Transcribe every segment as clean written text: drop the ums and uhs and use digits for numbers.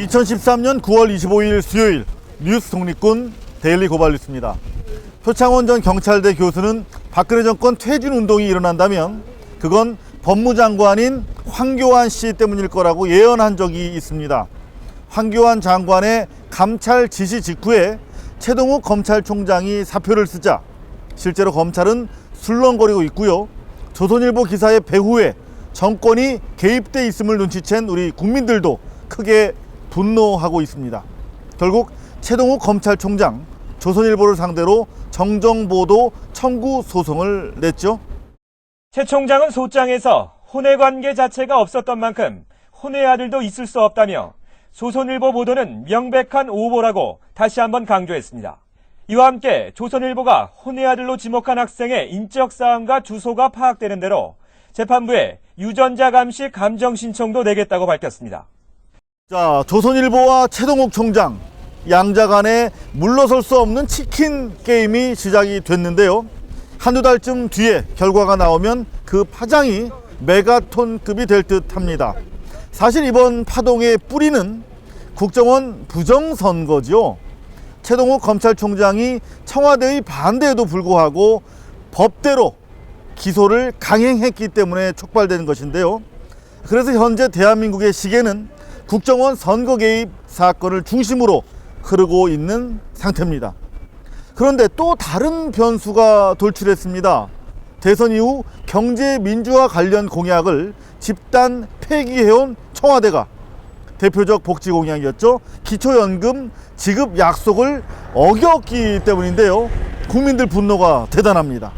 2013년 9월 25일 수요일 뉴스 독립군 데일리 고발 뉴스입니다. 표창원 전 경찰대 교수는 박근혜 정권 퇴진 운동이 일어난다면 그건 법무장관인 황교안 씨 때문일 거라고 예언한 적이 있습니다. 황교안 장관의 감찰 지시 직후에 최동욱 검찰총장이 사표를 쓰자 실제로 검찰은 술렁거리고 있고요. 조선일보 기사의 배후에 정권이 개입돼 있음을 눈치챈 우리 국민들도 크게 분노하고 있습니다. 결국 최동욱 검찰총장, 조선일보를 상대로 정정보도 청구 소송을 냈죠. 최 총장은 소장에서 혼외 관계 자체가 없었던 만큼 혼외 아들도 있을 수 없다며 조선일보 보도는 명백한 오보라고 다시 한번 강조했습니다. 이와 함께 조선일보가 혼외 아들로 지목한 학생의 인적 사항과 주소가 파악되는 대로 재판부에 유전자 감시 감정 신청도 내겠다고 밝혔습니다. 자, 조선일보와 최동욱 총장 양자 간에 물러설 수 없는 치킨 게임이 시작이 됐는데요. 한두 달쯤 뒤에 결과가 나오면 그 파장이 메가톤급이 될 듯합니다. 사실 이번 파동의 뿌리는 국정원 부정선거죠. 최동욱 검찰총장이 청와대의 반대에도 불구하고 법대로 기소를 강행했기 때문에 촉발되는 것인데요. 그래서 현재 대한민국의 시계는 국정원 선거 개입 사건을 중심으로 흐르고 있는 상태입니다. 그런데 또 다른 변수가 돌출했습니다. 대선 이후 경제 민주화 관련 공약을 집단 폐기해온 청와대가 대표적 복지 공약이었죠. 기초연금 지급 약속을 어겼기 때문인데요. 국민들 분노가 대단합니다.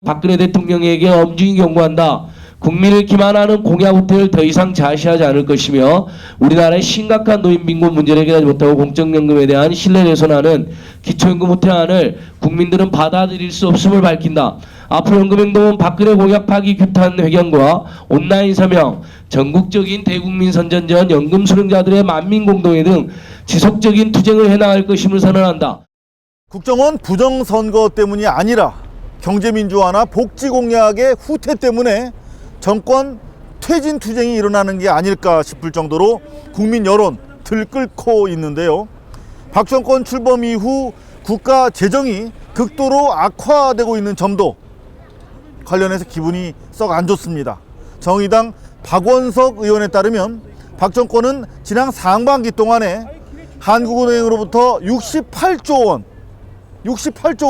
박근혜 대통령에게 엄중히 경고한다. 국민을 기만하는 공약 후퇴를 더 이상 자시하지 않을 것이며 우리나라의 심각한 노인 빈곤 문제를 해결하지 못하고 공적연금에 대한 신뢰를 훼손하는 기초연금 후퇴안을 국민들은 받아들일 수 없음을 밝힌다. 앞으로 연금행동은 박근혜 공약 파기 규탄 회견과 온라인 서명, 전국적인 대국민 선전전 연금 수령자들의 만민공동회 등 지속적인 투쟁을 해나갈 것임을 선언한다. 국정원 부정선거 때문이 아니라 경제민주화나 복지 공약의 후퇴 때문에 정권 퇴진 투쟁이 일어나는 게 아닐까 싶을 정도로 국민 여론 들끓고 있는데요. 박 정권 출범 이후 국가 재정이 극도로 악화되고 있는 점도 관련해서 기분이 썩 안 좋습니다. 정의당 박원석 의원에 따르면 박 정권은 지난 상반기 동안에 한국은행으로부터 68조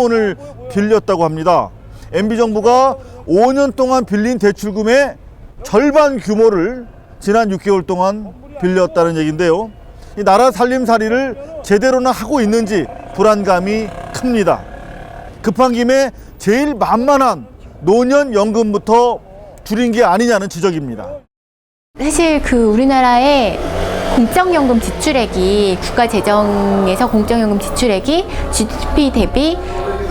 원을 빌렸다고 합니다. MB정부가 5년 동안 빌린 대출금의 절반 규모를 지난 6개월 동안 빌렸다는 얘기인데요. 이 나라 살림살이를 제대로나 하고 있는지 불안감이 큽니다. 급한 김에 제일 만만한 노년연금부터 줄인 게 아니냐는 지적입니다. 사실 우리나라의 공적연금 지출액이 국가 재정에서 공적연금 지출액이 GDP 대비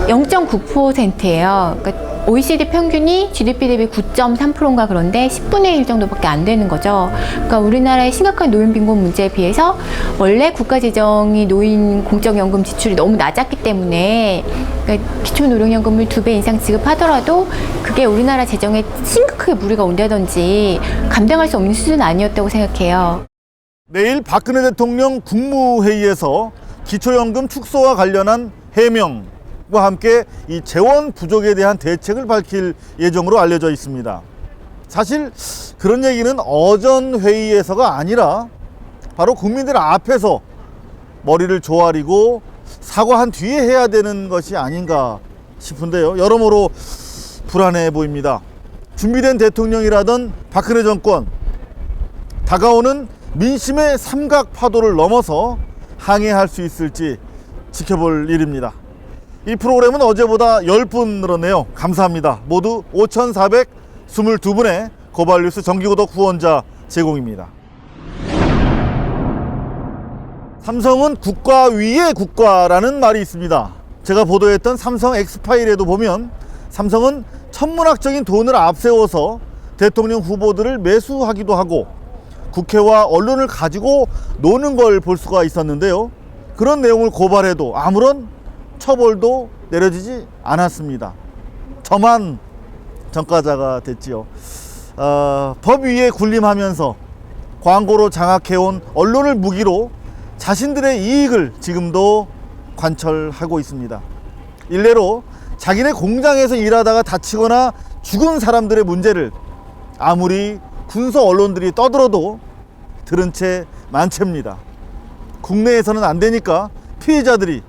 0.9%예요. 그러니까 OECD 평균이 GDP 대비 9.3%인가 그런데 10분의 1 정도밖에 안 되는 거죠. 그러니까 우리나라의 심각한 노인 빈곤 문제에 비해서 원래 국가 재정이 노인 공적연금 지출이 너무 낮았기 때문에 그러니까 기초노령연금을 2배 이상 지급하더라도 그게 우리나라 재정에 심각하게 무리가 온다든지 감당할 수 없는 수준은 아니었다고 생각해요. 내일 박근혜 대통령 국무회의에서 기초연금 축소와 관련한 해명과 함께 이 재원 부족에 대한 대책을 밝힐 예정으로 알려져 있습니다. 사실 그런 얘기는 어전 회의에서가 아니라 바로 국민들 앞에서 머리를 조아리고 사과한 뒤에 해야 되는 것이 아닌가 싶은데요. 여러모로 불안해 보입니다. 준비된 대통령이라던 박근혜 정권, 다가오는 민심의 삼각 파도를 넘어서 항해할 수 있을지 지켜볼 일입니다. 이 프로그램은 어제보다 10분 늘었네요. 감사합니다. 모두 5,422분의 고발뉴스 정기구독 후원자 제공입니다. 삼성은 국가 위의 국가라는 말이 있습니다. 제가 보도했던 삼성 엑스파일에도 보면 삼성은 천문학적인 돈을 앞세워서 대통령 후보들을 매수하기도 하고 국회와 언론을 가지고 노는 걸 볼 수가 있었는데요. 그런 내용을 고발해도 아무런 처벌도 내려지지 않았습니다. 저만 전과자가 됐지요. 법 위에 군림하면서 광고로 장악해온 언론을 무기로 자신들의 이익을 지금도 관철하고 있습니다. 일례로 자기네 공장에서 일하다가 다치거나 죽은 사람들의 문제를 아무리 군소 언론들이 떠들어도 들은 채 만채입니다. 국내에서는 안 되니까 피해자들이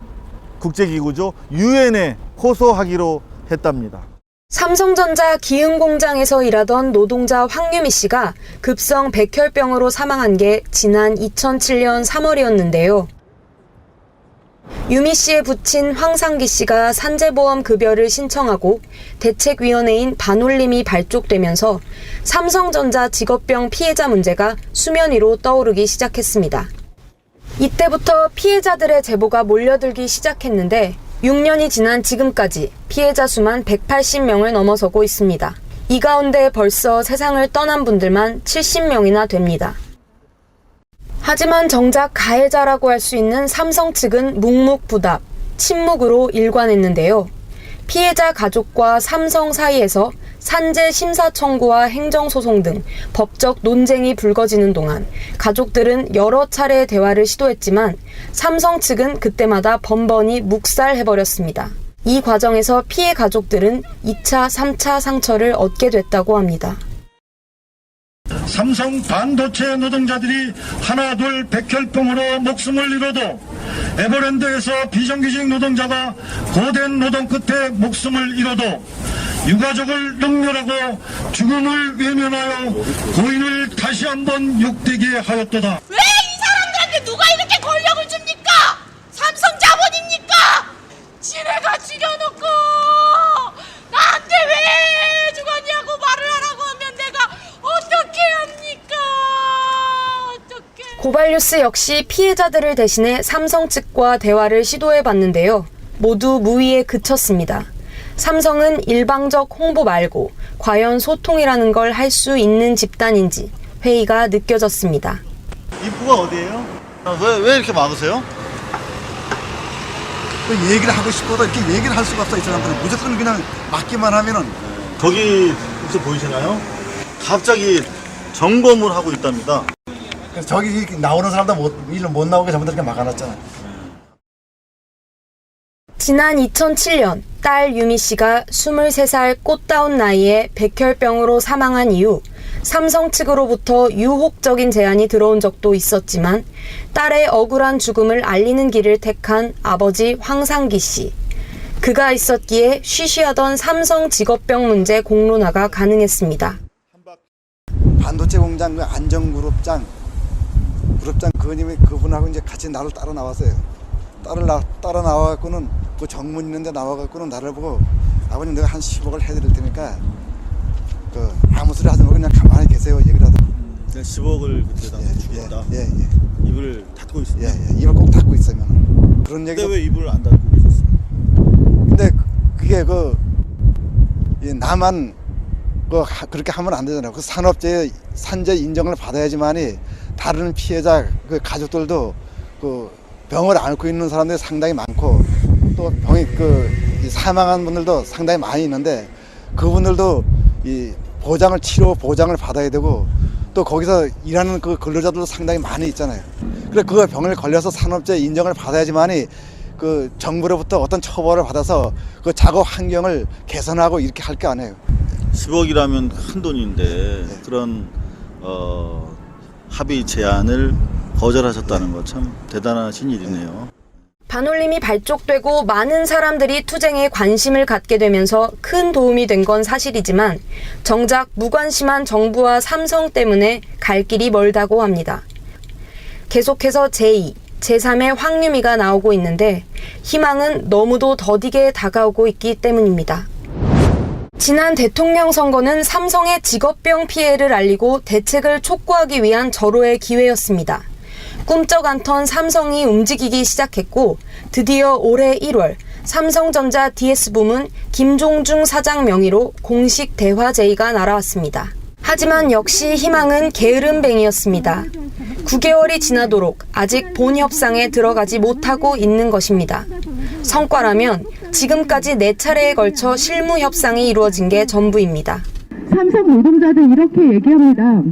국제기구죠 유엔에 호소하기로 했답니다. 삼성전자 기흥공장에서 일하던 노동자 황유미 씨가 급성 백혈병으로 사망한 게 지난 2007년 3월이었는데요. 유미 씨의 부친 황상기 씨가 산재보험 급여를 신청하고 대책위원회인 반올림이 발족되면서 삼성전자 직업병 피해자 문제가 수면 위로 떠오르기 시작했습니다. 이때부터 피해자들의 제보가 몰려들기 시작했는데 6년이 지난 지금까지 피해자 수만 180명을 넘어서고 있습니다. 이 가운데 벌써 세상을 떠난 분들만 70명이나 됩니다. 하지만 정작 가해자라고 할 수 있는 삼성 측은 묵묵부답, 침묵으로 일관했는데요. 피해자 가족과 삼성 사이에서 산재 심사 청구와 행정소송 등 법적 논쟁이 불거지는 동안 가족들은 여러 차례 대화를 시도했지만 삼성 측은 그때마다 번번이 묵살해버렸습니다. 이 과정에서 피해 가족들은 2차, 3차 상처를 얻게 됐다고 합니다. 삼성 반도체 노동자들이 하나둘 백혈병으로 목숨을 잃어도 에버랜드에서 비정규직 노동자가 고된 노동 끝에 목숨을 잃어도 유가족을 역멸하고 죽음을 외면하여 고인을 다시 한번 욕되게 하였도다. 왜 이 사람들한테 누가 이렇게 권력을 줍니까? 삼성 자본입니까? 지네가 죽여놓고 나한테 왜 죽었냐고 말을 하라고 하면 내가 어떻게 합니까? 어떻게? 고발뉴스 역시 피해자들을 대신해 삼성 측과 대화를 시도해봤는데요. 모두 무의에 그쳤습니다. 삼성은 일방적 홍보 말고 과연 소통이라는 걸 할 수 있는 집단인지 회의가 느껴졌습니다. 입구가 어디예요? 왜 이렇게 막으세요? 얘기를 하고 싶어도 이렇게 얘기를 할 수가 없어. 이 사람들은 무조건 그냥 막기만 하면은. 저기 혹시 보이시나요? 갑자기 점검을 하고 있답니다. 그래서 저기 나오는 사람들 일로 못 나오게 전부 다 이렇게 막아놨잖아. 지난 2007년 딸 유미 씨가 23살 꽃다운 나이에 백혈병으로 사망한 이후 삼성 측으로부터 유혹적인 제안이 들어온 적도 있었지만 딸의 억울한 죽음을 알리는 길을 택한 아버지 황상기 씨. 그가 있었기에 쉬쉬하던 삼성 직업병 문제 공론화가 가능했습니다. 반도체 공장 그 안정그룹장 그분하고 이제 같이 나를 따라 나왔어요. 따라 나와갖고는 그 정문 있는데 나와갖고는 나를 보고 아버님 내가 한 10억을 해드릴 테니까 그 아무 소리 하지 말고 그냥 가만히 계세요 얘기를 하더라고요. 10억을 그때 당시 주겠다. 예. 입을 닫고 있어요. 예. 입을 꼭 닫고 있으면 그런 얘기가. 근데 왜 입을 안 닫고 계셨어요? 근데 그게 나만 그렇게 하면 안 되잖아요. 그 산업재해 산재 인정을 받아야지만이 다른 피해자 그 가족들도 그 병을 앓고 있는 사람들이 상당히 많고 또 병이 사망한 분들도 상당히 많이 있는데 그분들도 이 치료 보장을 받아야 되고 또 거기서 일하는 그 근로자들도 상당히 많이 있잖아요. 그래 그 병을 걸려서 산업재해 인정을 받아야지만이 그 정부로부터 어떤 처벌을 받아서 그 작업 환경을 개선하고 이렇게 할 게 아니에요. 10억이라면 큰 돈인데 그런 합의 제안을 거절하셨다는 거 참 대단하신 일이네요. 반올림이 발족되고 많은 사람들이 투쟁에 관심을 갖게 되면서 큰 도움이 된 건 사실이지만 정작 무관심한 정부와 삼성 때문에 갈 길이 멀다고 합니다. 계속해서 제2, 제3의 황유미가 나오고 있는데 희망은 너무도 더디게 다가오고 있기 때문입니다. 지난 대통령 선거는 삼성의 직업병 피해를 알리고 대책을 촉구하기 위한 절호의 기회였습니다. 꿈쩍 않던 삼성이 움직이기 시작했고 드디어 올해 1월 삼성전자 DS 부문 김종중 사장 명의로 공식 대화 제의가 날아왔습니다. 하지만 역시 희망은 게으름뱅이였습니다. 9개월이 지나도록 아직 본 협상에 들어가지 못하고 있는 것입니다. 성과라면 지금까지 4차례에 걸쳐 실무 협상이 이루어진 게 전부입니다. 삼성 노동자들 이렇게 얘기합니다.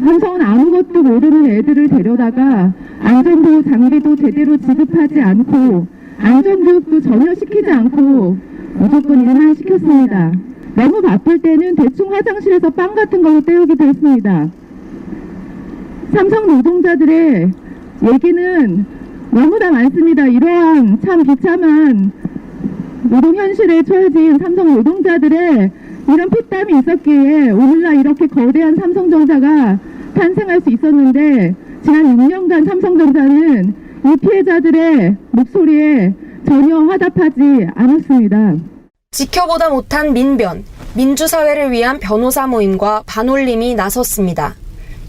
삼성은 아무것도 모르는 애들을 데려다가 안전보호 장비도 제대로 지급하지 않고 안전교육도 전혀 시키지 않고 무조건 일만 시켰습니다. 너무 바쁠 때는 대충 화장실에서 빵 같은 걸로 때우기도 했습니다. 삼성 노동자들의 얘기는 너무나 많습니다. 이러한 참 비참한 노동 현실에 처해진 삼성 노동자들의 이런 피땀이 있었기에 오늘날 이렇게 거대한 삼성전자가 탄생할 수 있었는데 지난 6년간 삼성전자는 이 피해자들의 목소리에 전혀 화답하지 않았습니다. 지켜보다 못한 민변, 민주사회를 위한 변호사 모임과 반올림이 나섰습니다.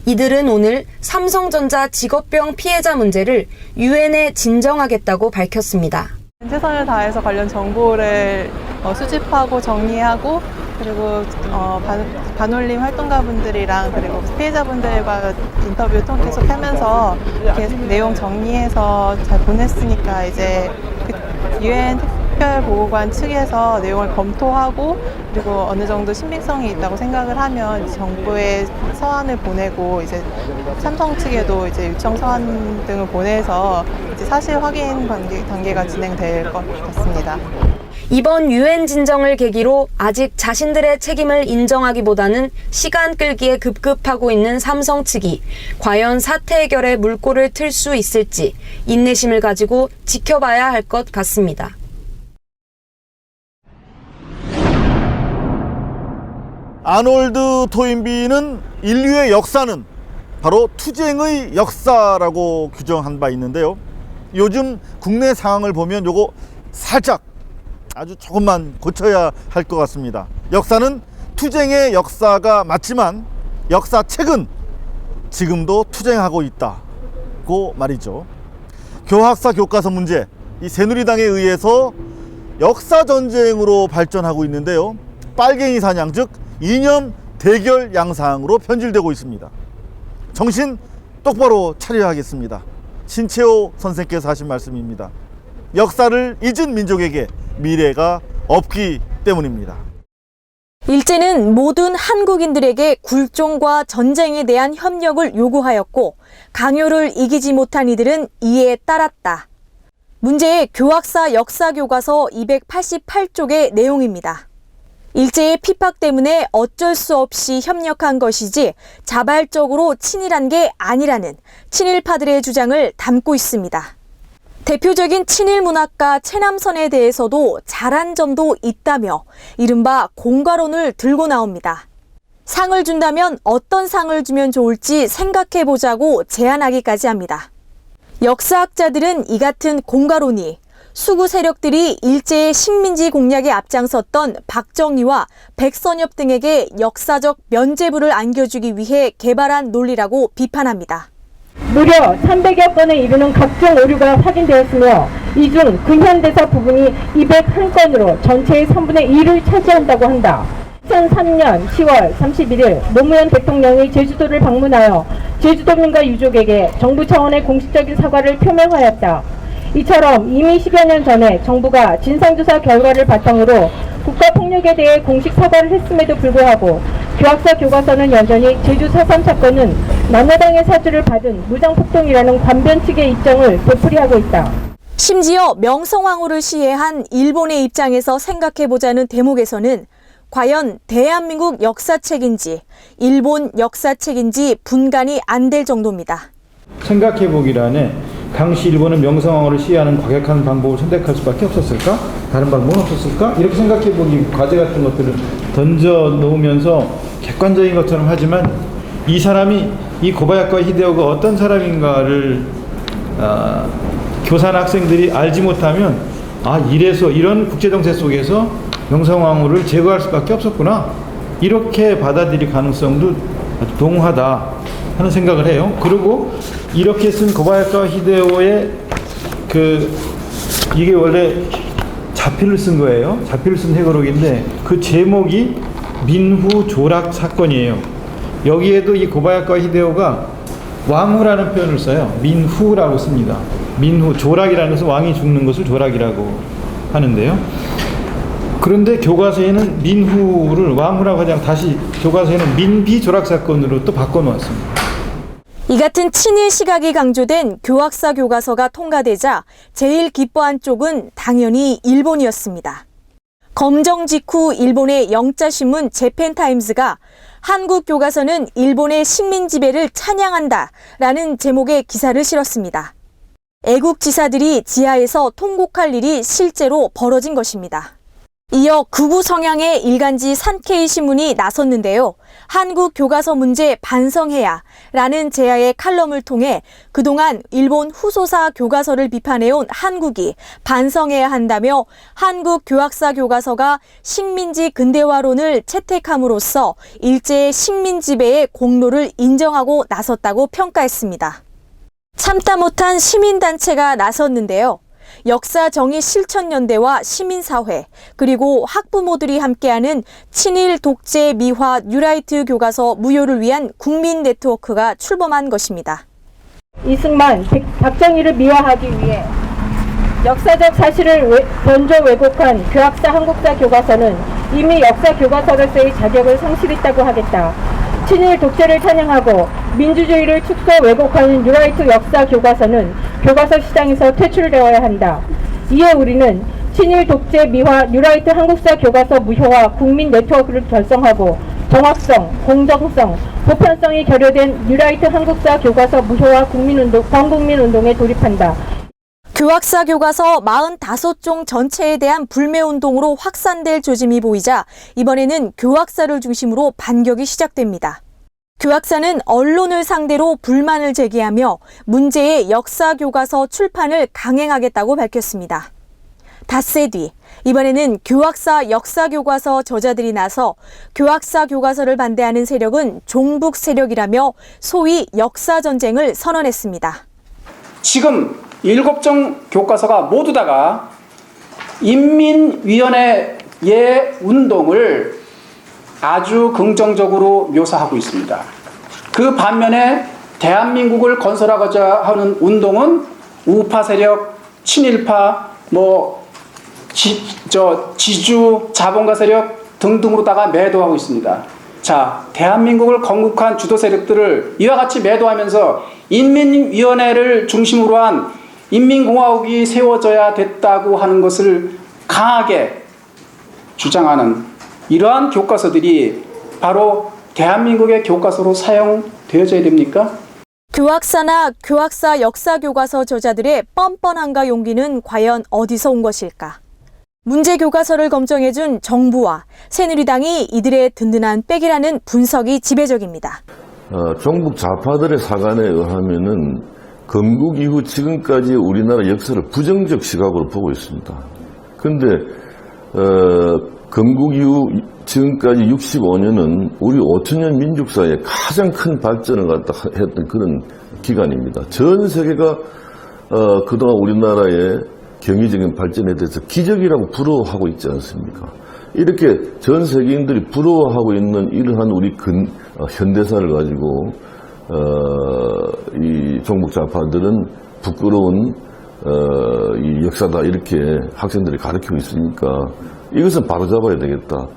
이들은 오늘 삼성전자 직업병 피해자 문제를 유엔에 진정하겠다고 밝혔습니다. 최선을 다해서 관련 정보를 수집하고 정리하고 그리고 반올림 활동가분들이랑 그리고 피해자분들과 인터뷰 계속 하면서 이렇게 내용 정리해서 잘 보냈으니까 이제 유엔 특별보고관 측에서 내용을 검토하고 그리고 어느 정도 신빙성이 있다고 생각을 하면 정부에 서한을 보내고 이제 삼성 측에도 이제 요청 서한 등을 보내서 이제 사실 확인 단계가 진행될 것 같습니다. 이번 유엔 진정을 계기로 아직 자신들의 책임을 인정하기보다는 시간 끌기에 급급하고 있는 삼성 측이 과연 사태 해결에 물꼬를 틀 수 있을지 인내심을 가지고 지켜봐야 할 것 같습니다. 아놀드 토인비는 인류의 역사는 바로 투쟁의 역사라고 규정한 바 있는데요. 요즘 국내 상황을 보면 요거 살짝 아주 조금만 고쳐야 할 것 같습니다. 역사는 투쟁의 역사가 맞지만 역사책은 지금도 투쟁하고 있다고 말이죠. 교학사 교과서 문제, 이 새누리당에 의해서 역사전쟁으로 발전하고 있는데요. 빨갱이 사냥, 즉 이념 대결 양상으로 변질되고 있습니다. 정신 똑바로 차려야 하겠습니다. 신채호 선생께서 하신 말씀입니다. 역사를 잊은 민족에게 미래가 없기 때문입니다. 일제는 모든 한국인들에게 굴종과 전쟁에 대한 협력을 요구하였고 강요를 이기지 못한 이들은 이에 따랐다. 문제의 교학사 역사교과서 288쪽의 내용입니다. 일제의 핍박 때문에 어쩔 수 없이 협력한 것이지 자발적으로 친일한 게 아니라는 친일파들의 주장을 담고 있습니다. 대표적인 친일 문학가 최남선에 대해서도 잘한 점도 있다며 이른바 공과론을 들고 나옵니다. 상을 준다면 어떤 상을 주면 좋을지 생각해보자고 제안하기까지 합니다. 역사학자들은 이 같은 공과론이 수구 세력들이 일제의 식민지 공략에 앞장섰던 박정희와 백선엽 등에게 역사적 면죄부를 안겨주기 위해 개발한 논리라고 비판합니다. 무려 300여 건에 이르는 각종 오류가 확인되었으며 이 중 근현대사 부분이 201건으로 전체의 3분의 1을 차지한다고 한다. 2003년 10월 31일 노무현 대통령이 제주도를 방문하여 제주도민과 유족에게 정부 차원의 공식적인 사과를 표명하였다. 이처럼 이미 10여 년 전에 정부가 진상조사 결과를 바탕으로 국가폭력에 대해 공식 사과를 했음에도 불구하고 교학사 교과서는 여전히 제주 4.3 사건은 남여당의 사주를 받은 무장폭동이라는 관변 측의 입장을 되풀이하고 있다. 심지어 명성황후를 시해한 일본의 입장에서 생각해보자는 대목에서는 과연 대한민국 역사책인지 일본 역사책인지 분간이 안 될 정도입니다. 생각해보기란에 당시 일본은 명성황후를 시해하는 과격한 방법을 선택할 수밖에 없었을까? 다른 방법은 없었을까? 이렇게 생각해보기 과제 같은 것들을 던져 놓으면서 객관적인 것처럼 하지만 이 사람이 이 고바야카 히데오가 어떤 사람인가를 교사나 학생들이 알지 못하면 이래서 이런 국제정세 속에서 명성황후를 제거할 수밖에 없었구나 이렇게 받아들일 가능성도 아주 동하다 하는 생각을 해요. 그리고 이렇게 쓴 고바야카 히데오의 이게 원래 자필을 쓴 거예요. 자필을 쓴 회고록인데 그 제목이 민후 조락 사건이에요. 여기에도 이 고바야카 히데오가 왕후라는 표현을 써요. 민후라고 씁니다. 민후, 조락이라는 것은 왕이 죽는 것을 조락이라고 하는데요. 그런데 교과서에는 민후를 왕후라고 하지 않고 다시 교과서에는 민비 조락 사건으로 또 바꿔놓았습니다. 이 같은 친일 시각이 강조된 교학사 교과서가 통과되자 제일 기뻐한 쪽은 당연히 일본이었습니다. 검정 직후 일본의 영자신문 재팬타임스가 한국 교과서는 일본의 식민 지배를 찬양한다 라는 제목의 기사를 실었습니다. 애국 지사들이 지하에서 통곡할 일이 실제로 벌어진 것입니다. 이어 극우 성향의 일간지 산케이 신문이 나섰는데요. 한국 교과서 문제 반성해야 라는 제야의 칼럼을 통해 그동안 일본 후소사 교과서를 비판해온 한국이 반성해야 한다며 한국 교학사 교과서가 식민지 근대화론을 채택함으로써 일제의 식민 지배의 공로를 인정하고 나섰다고 평가했습니다. 참다 못한 시민단체가 나섰는데요. 역사 정의 실천연대와 시민사회 그리고 학부모들이 함께하는 친일 독재 미화 뉴라이트 교과서 무효를 위한 국민 네트워크가 출범한 것입니다. 이승만, 박정희를 미화하기 위해 역사적 사실을 변조 왜곡한 교학사 한국사 교과서는 이미 역사 교과서로서의 자격을 상실했다고 하겠다. 친일 독재를 찬양하고 민주주의를 축소 왜곡하는 뉴라이트 역사 교과서는 교과서 시장에서 퇴출되어야 한다. 이에 우리는 친일 독재 미화 뉴라이트 한국사 교과서 무효화 국민 네트워크를 결성하고 정확성, 공정성, 보편성이 결여된 뉴라이트 한국사 교과서 무효화 범국민운동에 돌입한다. 교학사 교과서 45종 전체에 대한 불매운동으로 확산될 조짐이 보이자 이번에는 교학사를 중심으로 반격이 시작됩니다. 교학사는 언론을 상대로 불만을 제기하며 문제의 역사 교과서 출판을 강행하겠다고 밝혔습니다. 닷새 뒤 이번에는 교학사 역사 교과서 저자들이 나서 교학사 교과서를 반대하는 세력은 종북 세력이라며 소위 역사 전쟁을 선언했습니다. 지금 7종 교과서가 모두 다가 인민위원회의 운동을 아주 긍정적으로 묘사하고 있습니다. 그 반면에 대한민국을 건설하고자 하는 운동은 우파 세력, 친일파, 지주, 자본가 세력 등등으로다가 매도하고 있습니다. 자, 대한민국을 건국한 주도 세력들을 이와 같이 매도하면서 인민위원회를 중심으로 한 인민공화국이 세워져야 됐다고 하는 것을 강하게 주장하는 이러한 교과서들이 바로 대한민국의 교과서로 사용되어져야 됩니까? 교학사나 교학사 역사 교과서 저자들의 뻔뻔함과 용기는 과연 어디서 온 것일까? 문제 교과서를 검증해준 정부와 새누리당이 이들의 든든한 백이라는 분석이 지배적입니다. 종북 좌파들의 사관에 의하면은 건국 이후 지금까지 우리나라 역사를 부정적 시각으로 보고 있습니다. 그런데 건국 이후 지금까지 65년은 우리 5천년 민족사의 가장 큰 발전을 했던 그런 기간입니다. 전 세계가 그동안 우리나라의 경제적인 발전에 대해서 기적이라고 부러워하고 있지 않습니까? 이렇게 전 세계인들이 부러워하고 있는 이러한 우리 현대사를 가지고 이 종북 좌파들은 부끄러운 이 역사다 이렇게 학생들이 가르치고 있으니까 이것은 바로잡아야 되겠다.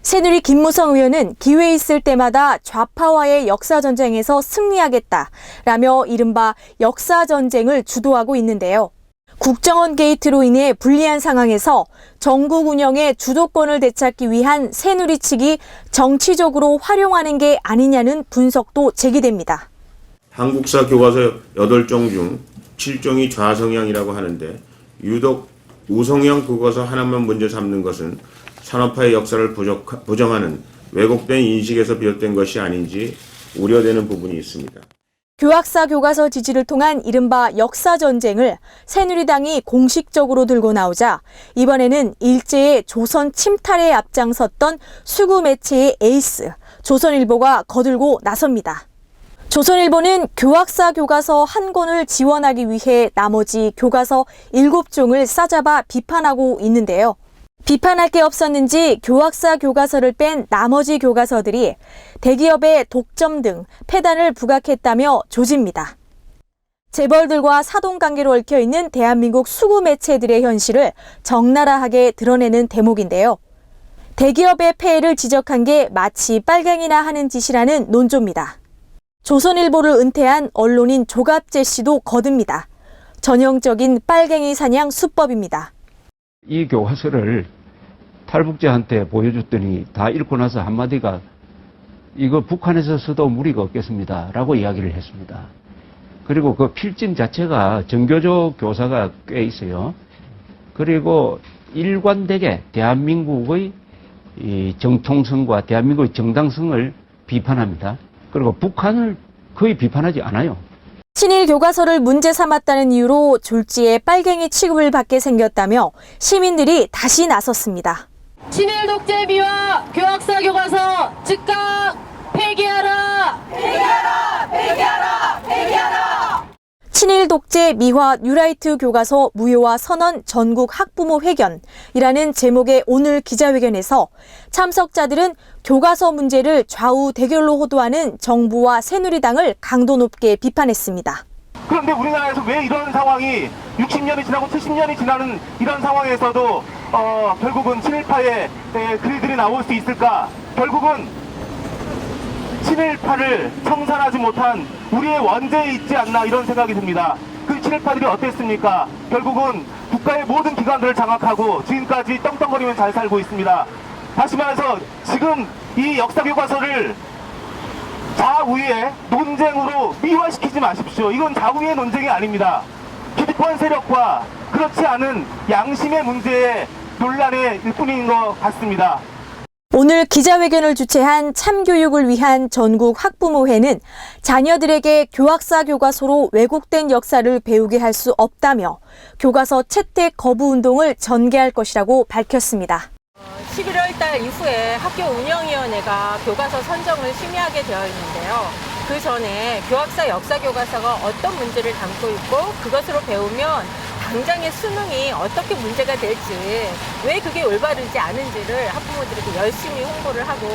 새누리 김무성 의원은 기회 있을 때마다 좌파와의 역사전쟁에서 승리하겠다라며 이른바 역사전쟁을 주도하고 있는데요. 국정원 게이트로 인해 불리한 상황에서 전국 운영의 주도권을 되찾기 위한 새누리 측이 정치적으로 활용하는 게 아니냐는 분석도 제기됩니다. 한국사 교과서 8종 중 7종이 좌성향이라고 하는데 유독 우성향 교과서 하나만 문제 삼는 것은 산업화의 역사를 부정하는 왜곡된 인식에서 비롯된 것이 아닌지 우려되는 부분이 있습니다. 교학사 교과서 지지를 통한 이른바 역사전쟁을 새누리당이 공식적으로 들고 나오자 이번에는 일제의 조선 침탈에 앞장섰던 수구 매체의 에이스 조선일보가 거들고 나섭니다. 조선일보는 교학사 교과서 한 권을 지원하기 위해 나머지 교과서 7종을 싸잡아 비판하고 있는데요. 비판할 게 없었는지 교학사 교과서를 뺀 나머지 교과서들이 대기업의 독점 등 폐단을 부각했다며 조집니다. 재벌들과 사돈관계로 얽혀있는 대한민국 수구 매체들의 현실을 적나라하게 드러내는 대목인데요. 대기업의 폐해를 지적한 게 마치 빨갱이나 하는 짓이라는 논조입니다. 조선일보를 은퇴한 언론인 조갑재 씨도 거듭니다. 전형적인 빨갱이 사냥 수법입니다. 이 교과서를 탈북자한테 보여줬더니 다 읽고 나서 한마디가 이거 북한에서 써도 무리가 없겠습니다 라고 이야기를 했습니다. 그리고 그 필진 자체가 정교조 교사가 꽤 있어요. 그리고 일관되게 대한민국의 이 정통성과 대한민국의 정당성을 비판합니다. 그리고 북한을 거의 비판하지 않아요. 친일 교과서를 문제 삼았다는 이유로 졸지에 빨갱이 취급을 받게 생겼다며 시민들이 다시 나섰습니다. 친일 독재 비화 교학사 교과서 즉각 폐기하라! 폐기하라! 폐기하라! 폐기하라! 친일 독재 미화 뉴라이트 교과서 무효화 선언 전국 학부모 회견이라는 제목의 오늘 기자회견에서 참석자들은 교과서 문제를 좌우 대결로 호도하는 정부와 새누리당을 강도 높게 비판했습니다. 그런데 우리나라에서 왜 이런 상황이 60년이 지나고 70년이 지나는 이런 상황에서도 결국은 친일파의 글들이 나올 수 있을까? 결국은 친일파를 청산하지 못한 우리의 원죄에 있지 않나 이런 생각이 듭니다. 그 친일파들이 어땠습니까? 결국은 국가의 모든 기관들을 장악하고 지금까지 떵떵거리면 잘 살고 있습니다. 다시 말해서 지금 이 역사교과서를 좌우의 논쟁으로 미화시키지 마십시오. 이건 좌우의 논쟁이 아닙니다. 기득권 세력과 그렇지 않은 양심의 문제의 논란의 일뿐인 것 같습니다. 오늘 기자회견을 주최한 참교육을 위한 전국 학부모회는 자녀들에게 교학사 교과서로 왜곡된 역사를 배우게 할 수 없다며 교과서 채택 거부 운동을 전개할 것이라고 밝혔습니다. 11월 달 이후에 학교 운영위원회가 교과서 선정을 심의하게 되어 있는데요. 그 전에 교학사 역사 교과서가 어떤 문제를 담고 있고 그것으로 배우면 당장의 수능이 어떻게 문제가 될지, 왜 그게 올바르지 않은지를 학부모들에게 열심히 홍보를 하고,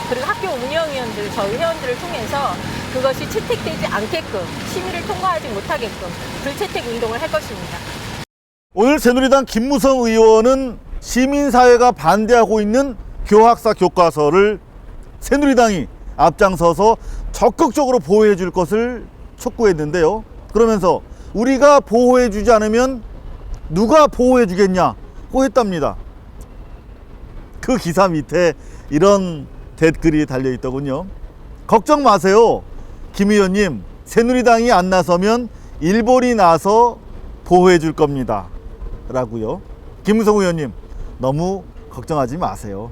그리고 학교 운영위원들, 저희 회원들을 통해서 그것이 채택되지 않게끔, 심의를 통과하지 못하게끔 불채택 운동을 할 것입니다. 오늘 새누리당 김무성 의원은 시민사회가 반대하고 있는 교학사 교과서를 새누리당이 앞장서서 적극적으로 보호해 줄 것을 촉구했는데요. 그러면서 우리가 보호해 주지 않으면 누가 보호해 주겠냐고 했답니다. 그 기사 밑에 이런 댓글이 달려 있더군요. 걱정 마세요. 김 의원님, 새누리당이 안 나서면 일본이 나서 보호해 줄 겁니다. 라고요. 김무성 의원님, 너무 걱정하지 마세요.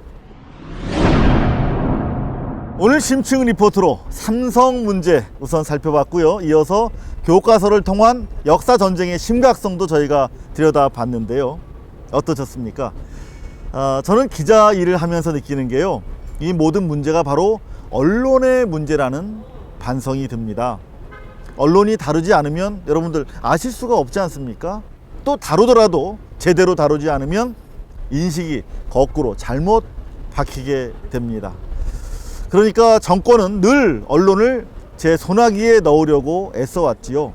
오늘 심층 리포트로 삼성 문제 우선 살펴봤고요. 이어서 교과서를 통한 역사 전쟁의 심각성도 저희가 들여다봤는데요. 어떠셨습니까? 저는 기자 일을 하면서 느끼는 게요, 이 모든 문제가 바로 언론의 문제라는 반성이 듭니다. 언론이 다루지 않으면 여러분들 아실 수가 없지 않습니까? 또 다루더라도 제대로 다루지 않으면 인식이 거꾸로 잘못 박히게 됩니다. 그러니까 정권은 늘 언론을 제 손아귀에 넣으려고 애써왔지요.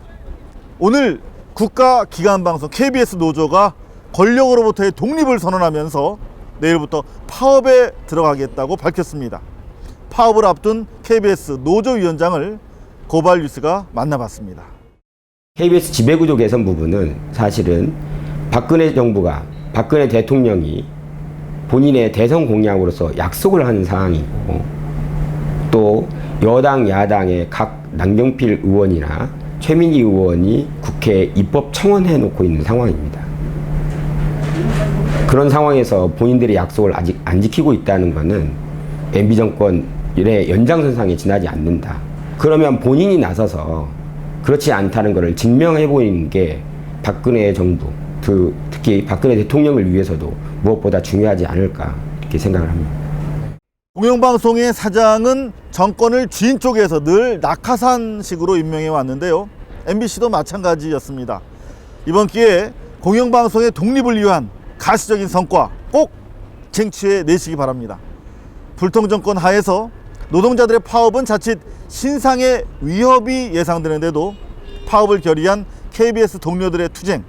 오늘 국가기관방송 KBS 노조가 권력으로부터의 독립을 선언하면서 내일부터 파업에 들어가겠다고 밝혔습니다. 파업을 앞둔 KBS 노조위원장을 고발뉴스가 만나봤습니다. KBS 지배구조 개선 부분은 사실은 박근혜 정부가, 박근혜 대통령이 본인의 대선 공약으로서 약속을 하는 사항이고, 또 여당 야당의 각 남경필 의원이나 최민희 의원이 국회에 입법 청원해 놓고 있는 상황입니다. 그런 상황에서 본인들의 약속을 아직 안 지키고 있다는 것은 MB 정권의 연장선상에 지나지 않는다. 그러면 본인이 나서서 그렇지 않다는 것을 증명해 보이는 게 박근혜 정부, 특히 박근혜 대통령을 위해서도 무엇보다 중요하지 않을까 이렇게 생각을 합니다. 공영방송의 사장은 정권을 쥔 쪽에서 늘 낙하산식으로 임명해 왔는데요. MBC도 마찬가지였습니다. 이번 기회에 공영방송의 독립을 위한 가시적인 성과 꼭 쟁취해 내시기 바랍니다. 불통정권 하에서 노동자들의 파업은 자칫 신상의 위협이 예상되는데도 파업을 결의한 KBS 동료들의 투쟁,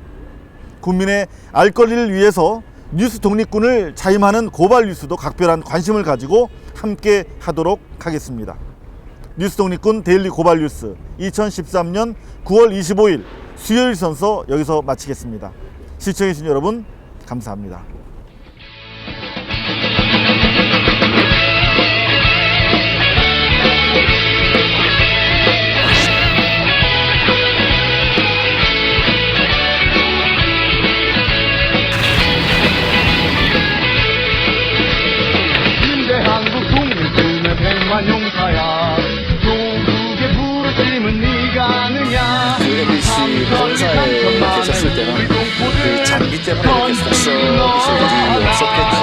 국민의 알 권리를 위해서 뉴스 독립군을 자임하는 고발 뉴스도 각별한 관심을 가지고 함께 하도록 하겠습니다. 뉴스 독립군 데일리 고발 뉴스 2013년 9월 25일 수요일 선서 여기서 마치겠습니다. 시청해주신 여러분 감사합니다. 용사야 조국의 부르심은 네가 아느냐. 그 MBC 본사에 계셨을 때는 그 장비 때문에 이렇게 속썩이실 일이 없었겠죠.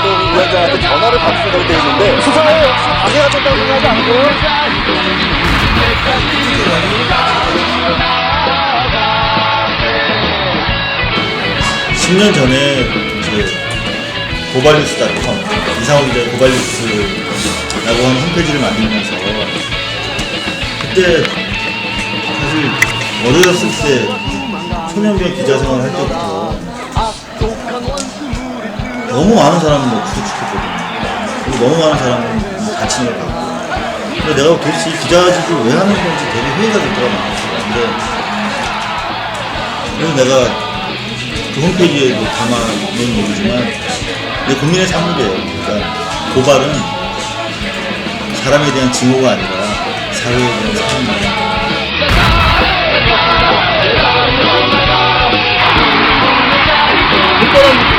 또 위원장한테 전화를 받으려고 돼 있는데 수사에 방해하셨다고 생각하지 않고요? 10년 전에 고발뉴스닷컴 이상호 기자의 고발뉴스라고 하는 홈페이지를 만들면서 그때 사실 어려졌을 때 초년병 기자 생활을 할 때부터 너무 많은 사람을 구속시켰거든요. 그리고 너무 많은 사람을 다치는 걸 봤고, 근데 내가 도대체 이 기자직을 왜 하는 건지 되게 회의가 됐더라고요. 그래서 내가 그 홈페이지에도 담아놓은 얘기지만 내 국민의 삶이래요. 그러니까 고발은 사람에 대한 증오가 아니라 사회에 대한 사랑입니다. 특별한